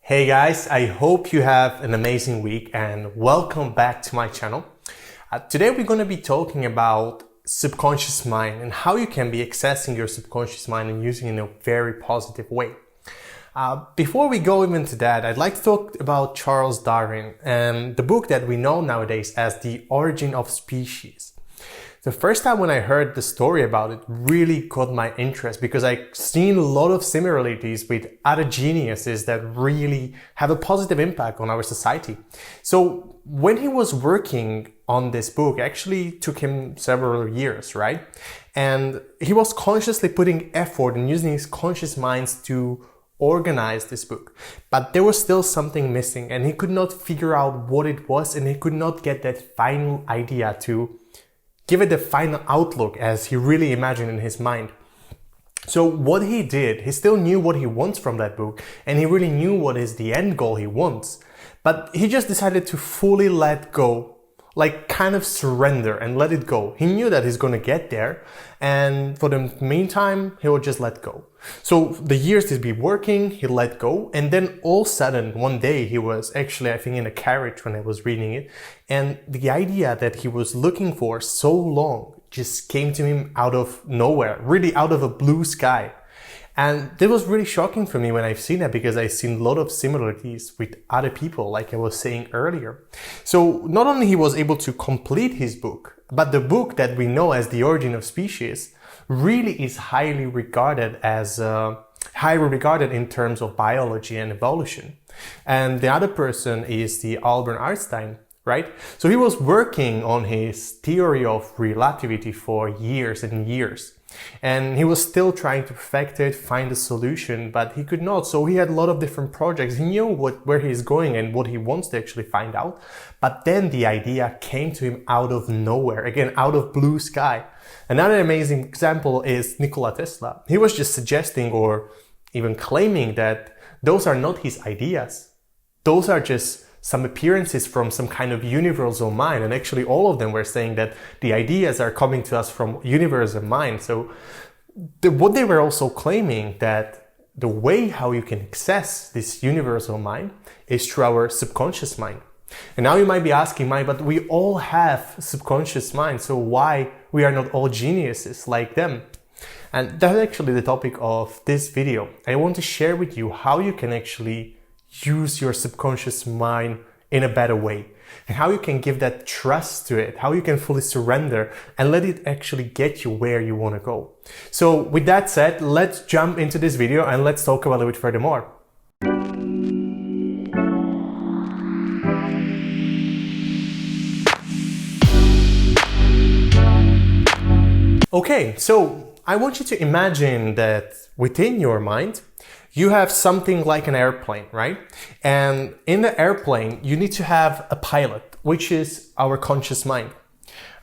Hey guys, I hope you have an amazing week and welcome back to my channel. Today we're going to be talking about subconscious mind and how you can be accessing your subconscious mind and using it in a very positive way. Before we go even to that, I'd like to talk about Charles Darwin and the book that we know nowadays as The Origin of Species. The first time when I heard the story about it really caught my interest because I've seen a lot of similarities with other geniuses that really have a positive impact on our society. So when he was working on this book, it actually took him several years, right? And he was consciously putting effort and using his conscious minds to organize this book. But there was still something missing and he could not figure out what it was and he could not get that final idea to give it the final outlook as he really imagined in his mind. So what he did, he still knew what he wants from that book and he really knew what is the end goal he wants. But he just decided to fully let go, like kind of surrender and let it go. He knew that he's going to get there and for the meantime, he would just let go. So the years he'd be working, he let go and then all of a sudden one day he was actually, I think in a carriage when I was reading it, and the idea that he was looking for so long just came to him out of nowhere, really out of a blue sky. And that was really shocking for me when I've seen that because I've seen a lot of similarities with other people, like I was saying earlier. So not only he was able to complete his book, but the book that we know as The Origin of Species really is highly regarded in terms of biology and evolution. And the other person is the Albert Einstein, right? So he was working on his theory of relativity for years and years. And he was still trying to perfect it, find a solution, but he could not. So he had a lot of different projects. He knew where he's going and what he wants to actually find out. But then the idea came to him out of nowhere, again, out of blue sky. Another amazing example is Nikola Tesla. He was just suggesting or even claiming that those are not his ideas. Those are just some appearances from some kind of universal mind. And actually all of them were saying that the ideas are coming to us from universal mind. So what they were also claiming that the way how you can access this universal mind is through our subconscious mind. And now you might be asking, but we all have subconscious mind. So why we are not all geniuses like them? And that's actually the topic of this video. I want to share with you how you can actually use your subconscious mind in a better way and how you can give that trust to it, how you can fully surrender and let it actually get you where you want to go. So with that said, let's jump into this video and let's talk about it a bit furthermore. Okay, so I want you to imagine that within your mind, you have something like an airplane, right? And in the airplane, you need to have a pilot, which is our conscious mind.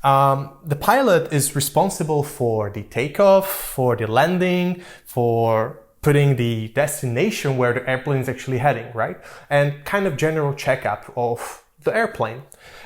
The pilot is responsible for the takeoff, for the landing, for putting the destination where the airplane is actually heading, right? And kind of general checkup of the airplane.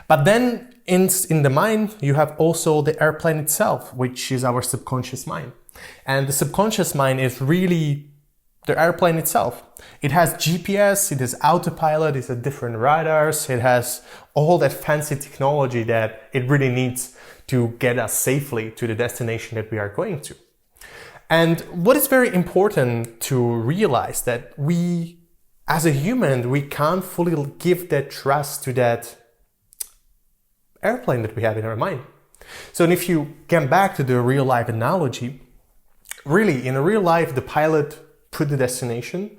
But then in the mind, you have also the airplane itself, which is our subconscious mind. And the subconscious mind is really the airplane itself. It has GPS, it has autopilot, it has different radars, it has all that fancy technology that it really needs to get us safely to the destination that we are going to. And what is very important to realize that we, as a human, we can't fully give that trust to that airplane that we have in our mind. So if you get back to the real life analogy, really in a real life, the pilot put the destination,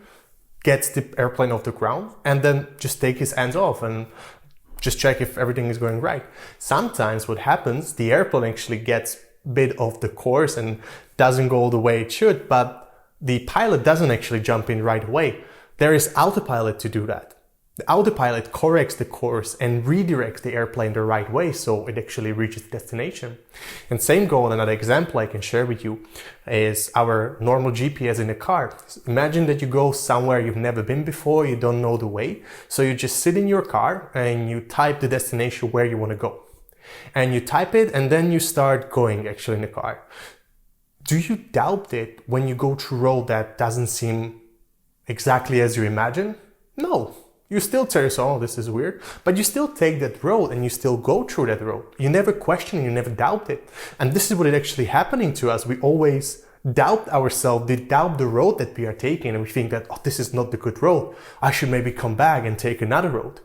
gets the airplane off the ground, and then just take his hands off and just check if everything is going right. Sometimes what happens, the airplane actually gets a bit off the course and doesn't go the way it should, but the pilot doesn't actually jump in right away. There is autopilot to do that. The autopilot corrects the course and redirects the airplane the right way so it actually reaches the destination. And same goal, another example I can share with you is our normal GPS in a car. Imagine that you go somewhere you've never been before, you don't know the way. So you just sit in your car and you type the destination where you want to go. And you type it and then you start going actually in the car. Do you doubt it when you go through a road that doesn't seem exactly as you imagine? No. You still tell yourself, oh, this is weird, but you still take that road and you still go through that road. You never question, you never doubt it. And this is what is actually happening to us. We always doubt ourselves, we doubt the road that we are taking, and we think that, oh, this is not the good road. I should maybe come back and take another road,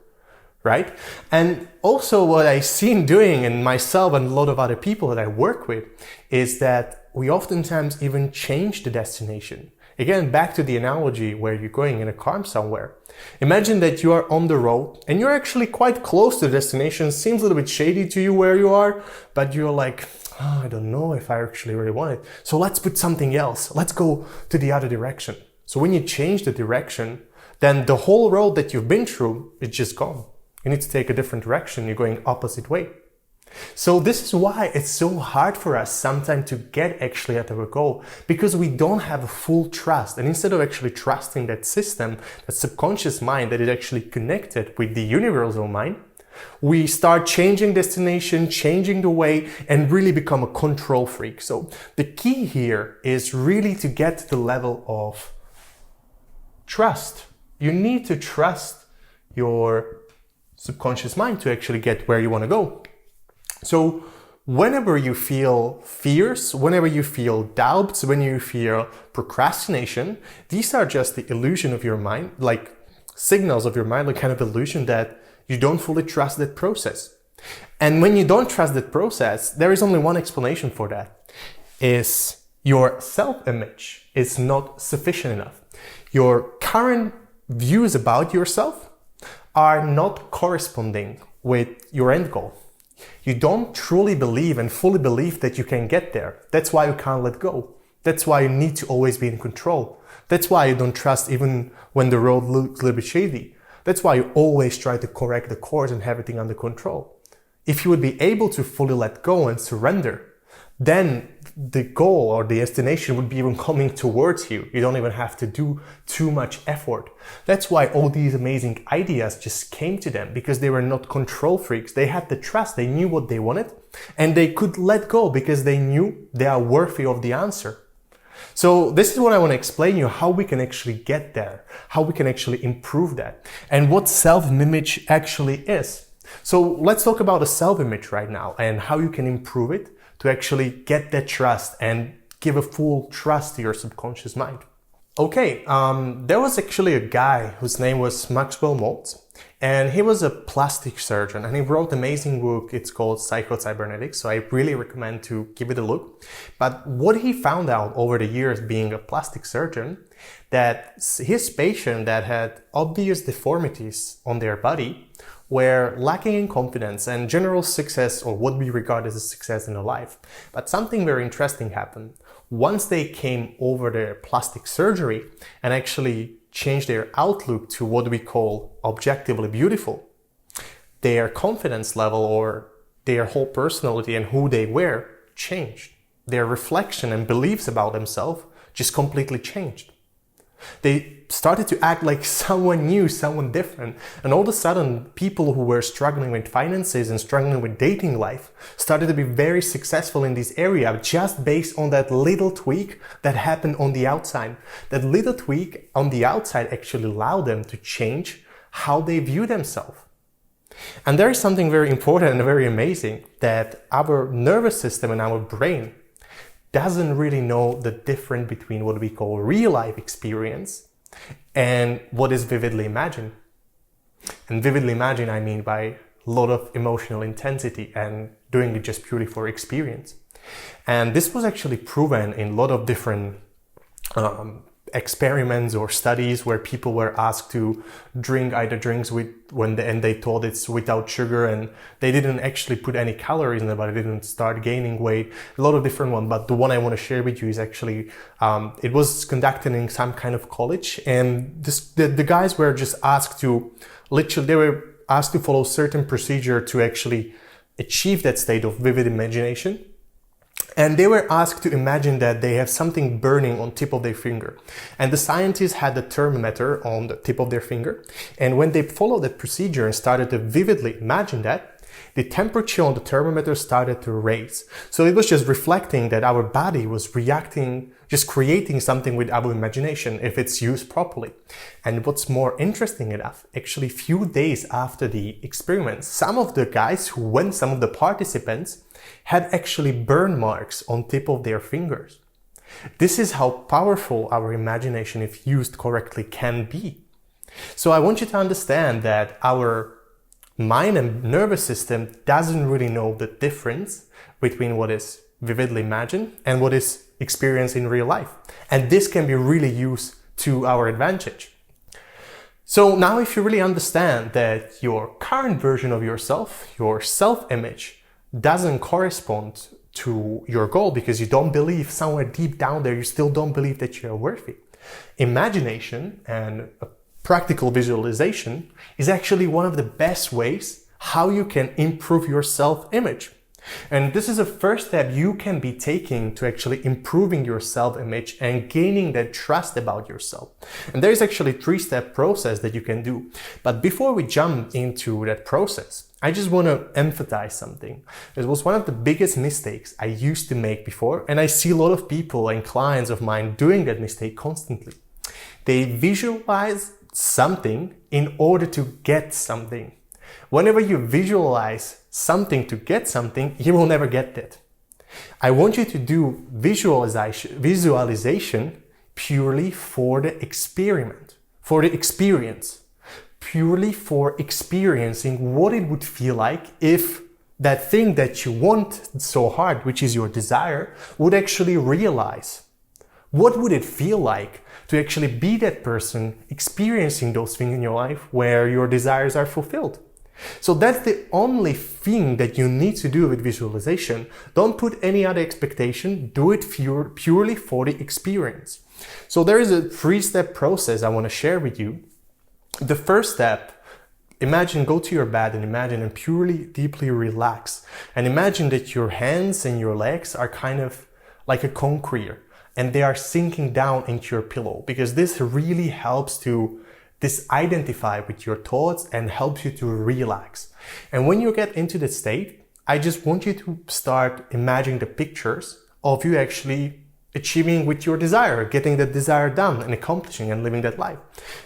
right? And also what I've seen doing in myself and a lot of other people that I work with is that we oftentimes even change the destination. Again, back to the analogy where you're going in a car somewhere. Imagine that you are on the road and you're actually quite close to the destination. Seems a little bit shady to you where you are, but you're like, oh, I don't know if I actually really want it. So let's put something else. Let's go to the other direction. So when you change the direction, then the whole road that you've been through is just gone. You need to take a different direction. You're going opposite way. So this is why it's so hard for us sometimes to get actually at our goal, because we don't have a full trust. And instead of actually trusting that system, that subconscious mind that is actually connected with the universal mind, we start changing destination, changing the way, and really become a control freak. So the key here is really to get to the level of trust. You need to trust your subconscious mind to actually get where you want to go. So whenever you feel fears, whenever you feel doubts, when you feel procrastination, these are just the illusion of your mind, like signals of your mind, like kind of illusion that you don't fully trust that process. And when you don't trust that process, there is only one explanation for that, is your self-image is not sufficient enough. Your current views about yourself are not corresponding with your end goal. You don't truly believe and fully believe that you can get there. That's why you can't let go. That's why you need to always be in control. That's why you don't trust even when the road looks a little bit shady. That's why you always try to correct the course and have everything under control. If you would be able to fully let go and surrender, then the goal or the destination would be even coming towards you. You don't even have to do too much effort. That's why all these amazing ideas just came to them, because they were not control freaks. They had the trust, they knew what they wanted, and they could let go because they knew they are worthy of the answer. So this is what I want to explain you, how we can actually get there, how we can actually improve that, and what self-image actually is. So let's talk about the self-image right now and how you can improve it to actually get that trust and give a full trust to your subconscious mind. Okay, there was actually a guy whose name was Maxwell Maltz, and he was a plastic surgeon, and he wrote an amazing book. It's called Psycho-Cybernetics, so I really recommend to give it a look. But what he found out over the years being a plastic surgeon, that his patient that had obvious deformities on their body were lacking in confidence and general success, or what we regard as a success in their life. But something very interesting happened. Once they came over their plastic surgery and actually changed their outlook to what we call objectively beautiful, their confidence level or their whole personality and who they were changed. Their reflection and beliefs about themselves just completely changed. They started to act like someone new, someone different. And all of a sudden, people who were struggling with finances and struggling with dating life started to be very successful in this area just based on that little tweak that happened on the outside. That little tweak on the outside actually allowed them to change how they view themselves. And there is something very important and very amazing, that our nervous system and our brain doesn't really know the difference between what we call real life experience and what is vividly imagined. And vividly imagined, I mean by a lot of emotional intensity and doing it just purely for experience. And this was actually proven in a lot of different experiments or studies where people were asked to drink either drinks and they thought it's without sugar, and they didn't actually put any calories in it, but it didn't start gaining weight. A lot of different ones, but the one I want to share with you is actually it was conducted in some kind of college, and the guys were just asked to they were asked to follow certain procedure to actually achieve that state of vivid imagination. And they were asked to imagine that they have something burning on tip of their finger. And the scientists had the thermometer on the tip of their finger. And when they followed that procedure and started to vividly imagine that, the temperature on the thermometer started to raise. So it was just reflecting that our body was reacting, just creating something with our imagination if it's used properly. And what's more interesting enough, actually few days after the experiment, some of the guys who went, some of the participants, had actually burn marks on tip of their fingers. This is how powerful our imagination, if used correctly, can be. So I want you to understand that our mind and nervous system doesn't really know the difference between what is vividly imagined and what is experienced in real life. And this can be really used to our advantage. So now if you really understand that your current version of yourself, your self-image, doesn't correspond to your goal because you don't believe somewhere deep down there, you still don't believe that you're worthy. Imagination and practical visualization is actually one of the best ways how you can improve your self-image. And this is a first step you can be taking to actually improving your self-image and gaining that trust about yourself. And there is actually a 3-step process that you can do. But before we jump into that process, I just want to emphasize something. It was one of the biggest mistakes I used to make before, and I see a lot of people and clients of mine doing that mistake constantly. They visualize something in order to get something. Whenever you visualize something to get something, you will never get that. I want you to do visualization purely for the experiment, for the experience, purely for experiencing what it would feel like if that thing that you want so hard, which is your desire, would actually realize. What would it feel like to actually be that person experiencing those things in your life where your desires are fulfilled? So that's the only thing that you need to do with visualization. Don't put any other expectation. Do it purely for the experience. So there is a 3-step process I want to share with you. The first step, imagine, go to your bed and imagine and purely deeply relax. And imagine that your hands and your legs are kind of like a concrete and they are sinking down into your pillow, because this really helps to disidentify with your thoughts and helps you to relax. And when you get into that state, I just want you to start imagining the pictures of you actually achieving with your desire, getting that desire done and accomplishing and living that life.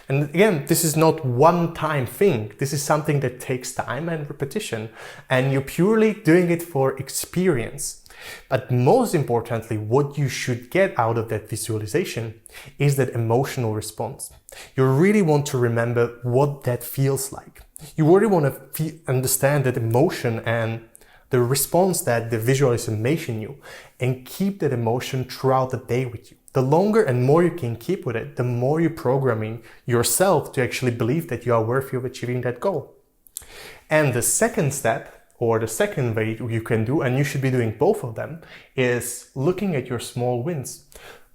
And again, this is not one-time thing. This is something that takes time and repetition, and you're purely doing it for experience. But most importantly, what you should get out of that visualization is that emotional response. You really want to remember what that feels like. You really want to understand that emotion and the response that the visualization you, and keep that emotion throughout the day with you. The longer and more you can keep with it, the more you're programming yourself to actually believe that you are worthy of achieving that goal. And the second step, or the second way you can do, and you should be doing both of them, is looking at your small wins.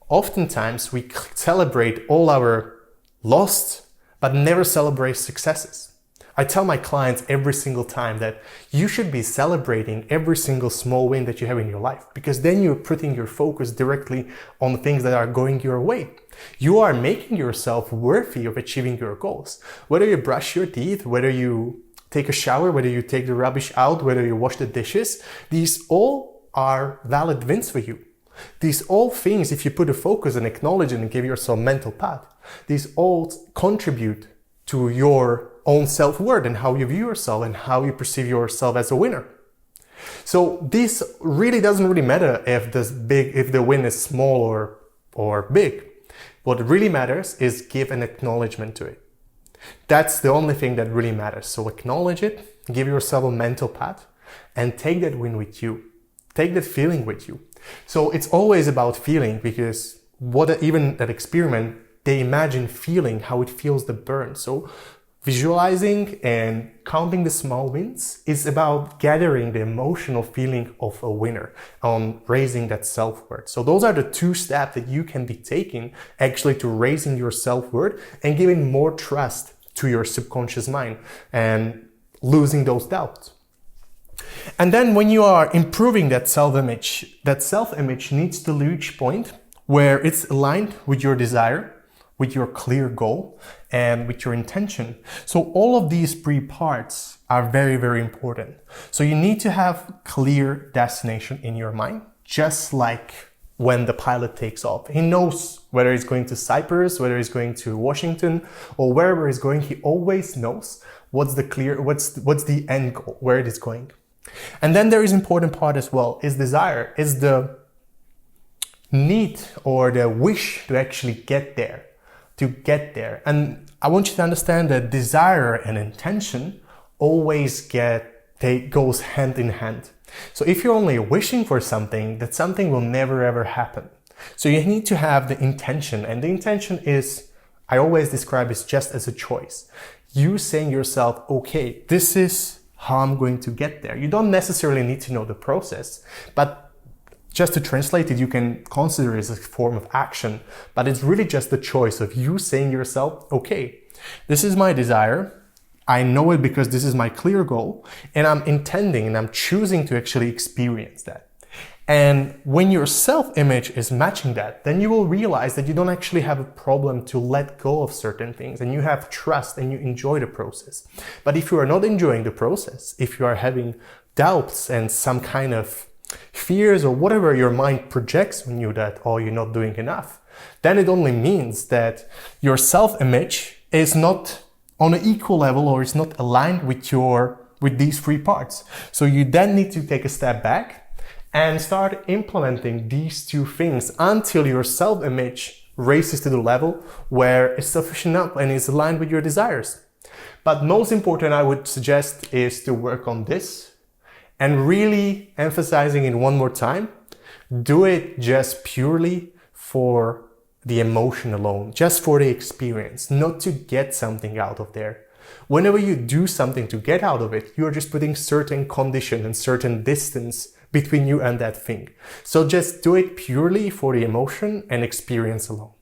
Oftentimes we celebrate all our lost, but never celebrate successes. I tell my clients every single time that you should be celebrating every single small win that you have in your life, because then you're putting your focus directly on the things that are going your way. You are making yourself worthy of achieving your goals. Whether you brush your teeth, whether you take a shower, whether you take the rubbish out, whether you wash the dishes, these all are valid wins for you. These all things, if you put a focus and acknowledge it and give yourself mental path, these all contribute to your own self-worth and how you view yourself and how you perceive yourself as a winner. So this really doesn't really matter if the win is small or big. What really matters is give an acknowledgement to it. That's the only thing that really matters. So acknowledge it, give yourself a mental pat, and take that win with you. Take that feeling with you. So it's always about feeling, because even that experiment, they imagine feeling how it feels the burn. So visualizing and counting the small wins is about gathering the emotional feeling of a winner, on raising that self-worth. So those are the 2 steps that you can be taking actually to raising your self-worth and giving more trust to your subconscious mind and losing those doubts. And then when you are improving that self-image needs to reach a point where it's aligned with your desire, with your clear goal and with your intention. So all of these three parts are very, very important. So you need to have clear destination in your mind, just like when the pilot takes off. He knows whether he's going to Cyprus, whether he's going to Washington, or wherever he's going. He always knows what's the end goal, where it is going. And then there is important part as well, is desire, is the need or the wish to actually get there, And I want you to understand that desire and intention always goes hand in hand. So if you're only wishing for something, that something will never ever happen. So you need to have the intention, and the intention is, I always describe it just as a choice. You saying yourself, okay, this is how I'm going to get there. You don't necessarily need to know the process, but just to translate it, you can consider it as a form of action, but it's really just the choice of you saying to yourself, okay, this is my desire. I know it because this is my clear goal, and I'm intending and I'm choosing to actually experience that. And when your self-image is matching that, then you will realize that you don't actually have a problem to let go of certain things, and you have trust and you enjoy the process. But if you are not enjoying the process, if you are having doubts and some kind of fears or whatever your mind projects on you that, oh, you're not doing enough, then it only means that your self-image is not on an equal level, or is not aligned with these three parts. So you then need to take a step back and start implementing these two things until your self-image raises to the level where it's sufficient enough and is aligned with your desires. But most important, I would suggest, is to work on this, and really emphasizing it one more time, do it just purely for the emotion alone, just for the experience, not to get something out of there. Whenever you do something to get out of it, you're just putting certain condition and certain distance between you and that thing. So just do it purely for the emotion and experience alone.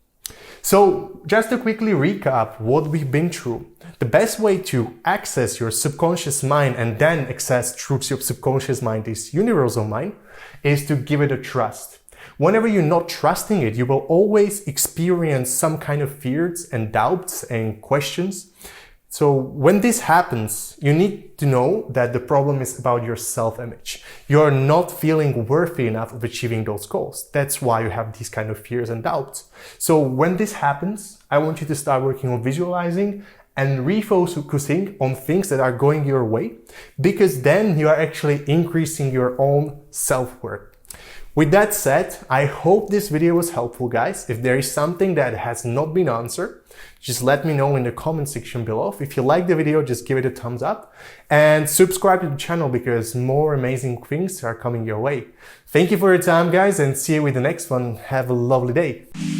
So just to quickly recap what we've been through, the best way to access your subconscious mind and then access through your subconscious mind this universal mind is to give it a trust. Whenever you're not trusting it, you will always experience some kind of fears and doubts and questions. So when this happens, you need to know that the problem is about your self-image. You're not feeling worthy enough of achieving those goals. That's why you have these kind of fears and doubts. So when this happens, I want you to start working on visualizing and refocusing on things that are going your way, because then you are actually increasing your own self-worth. With that said, I hope this video was helpful, guys. If there is something that has not been answered, just let me know in the comment section below. If you like the video, just give it a thumbs up and subscribe to the channel, because more amazing things are coming your way. Thank you for your time, guys, and see you with the next one. Have a lovely day.